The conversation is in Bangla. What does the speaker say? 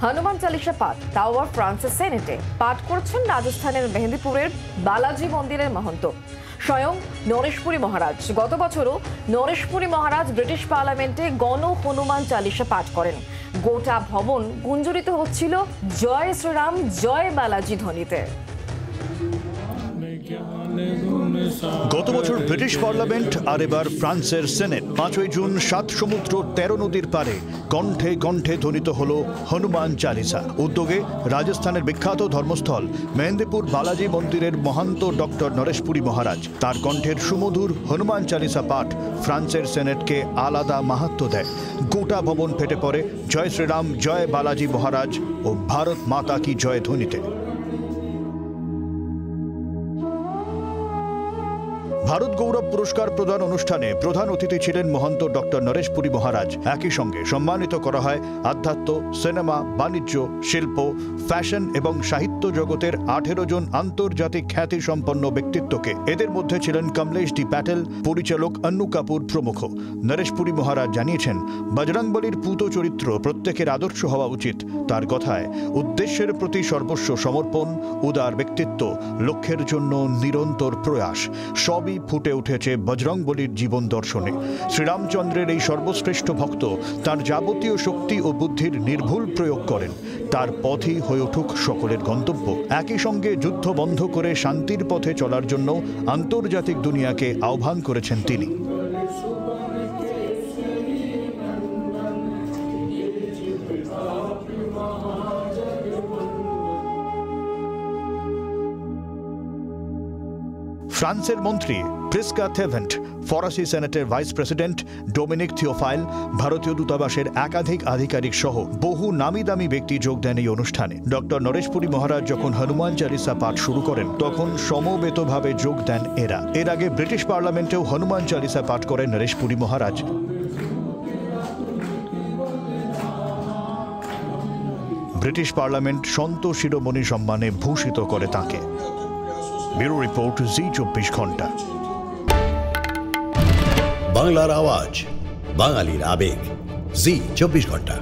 হনুমান চালিসা পাঠ, তাও আবার ফ্রান্সের সেনেটে পাঠ করছেন রাজস্থানের মেহেন্দিপুরের বালাজি মন্দিরের মহন্ত স্বয়ং নরেশপুরী মহারাজ। গত বছরও নরেশপুরী মহারাজ ব্রিটিশ পার্লামেন্টে গণ হনুমান চালিসা পাঠ করেন। গোটা ভবন গুঞ্জরিত হচ্ছিল জয় শ্রীরাম জয় বালাজি ধ্বনিতে। গত বছর ব্রিটিশ পার্লামেন্ট আর এবার ফ্রান্সের সেনেট। 5ই জুন 7 সমুদ্র 13 নদীর পারে কণ্ঠে কণ্ঠে ধ্বনিত হল হনুমান চালিসা। উদ্যোগে রাজস্থানের বিখ্যাত ধর্মস্থল মেহেন্দিপুর বালাজি মন্দিরের মহান্ত ডক্টর নরেশপুরী মহারাজ। তার কণ্ঠের সুমধুর হনুমান চালিসা পাঠ ফ্রান্সের সেনেটকে আলাদা মাহাত্ম্য দেয়। গোটা ভবন ফেটে পড়ে জয় শ্রীরাম জয় বালাজি মহারাজ ও ভারত মাতা কি জয় ধ্বনিতে। ভারত গৌরব পুরস্কার প্রদান অনুষ্ঠানে প্রধান অতিথি ছিলেন মহন্ত ডক্টর নরেশপুরী মহারাজ। একই সঙ্গে সম্মানিত করা হয় আধ্যাত্ম, সিনেমা, বাণিজ্য, শিল্প, ফ্যাশন এবং সাহিত্য জগতের 18 জন আন্তর্জাতিক খ্যাতি সম্পন্ন ব্যক্তিত্বকে। এদের মধ্যে ছিলেন কমলেশ ডি প্যাটেল, পরিচালক অন্নু কাপুর প্রমুখ। নরেশপুরী মহারাজ জানিয়েছেন, বজরংবলীর পূত চরিত্র প্রত্যেকের আদর্শ হওয়া উচিত। তার কথায়, উদ্দেশ্যের প্রতি সর্বস্ব সমর্পণ, উদার ব্যক্তিত্ব, লক্ষ্যের জন্য নিরন্তর প্রয়াস সবই ফুটে উঠেছে বজরংবলীর জীবন দর্শনে। শ্রীরামচন্দ্রের এই সর্বশ্রেষ্ঠ ভক্ত তার যাবতীয় শক্তি ও বুদ্ধির নির্ভুল প্রয়োগ করেন। তার পথই হয়ে উঠুক সকলের গন্তব্য। একই সঙ্গে যুদ্ধ বন্ধ করে শান্তির পথে চলার জন্য আন্তর্জাতিক দুনিয়াকে আহ্বান করেছেন তিনি। ফ্রান্সের মন্ত্রী প্রিস্কা থেভেন্ট, ফরাসি সেনেটের ভাইস প্রেসিডেন্ট ডোমিনিক থিওফাইল, ভারতীয় দূতাবাসের একাধিক আধিকারিক সহ বহু নামি দামি ব্যক্তি যোগ দেন এই অনুষ্ঠানে। ডক্টর নরেশপুরী মহারাজ যখন হনুমান চালিসা পাঠ শুরু করেন তখন সমবেতভাবে যোগ দেন এরা। এর আগে ব্রিটিশ পার্লামেন্টেও হনুমান চালিসা পাঠ করেন নরেশপুরী মহারাজ। ব্রিটিশ পার্লামেন্ট সন্ত শিরোমণি সম্মানে ভূষিত করে তাঁকে। ব্যুরো রিপোর্ট, জি 24 ঘন্টা। বাংলার আওয়াজ, বাঙালির আবেগ, জি 24 ঘন্টা।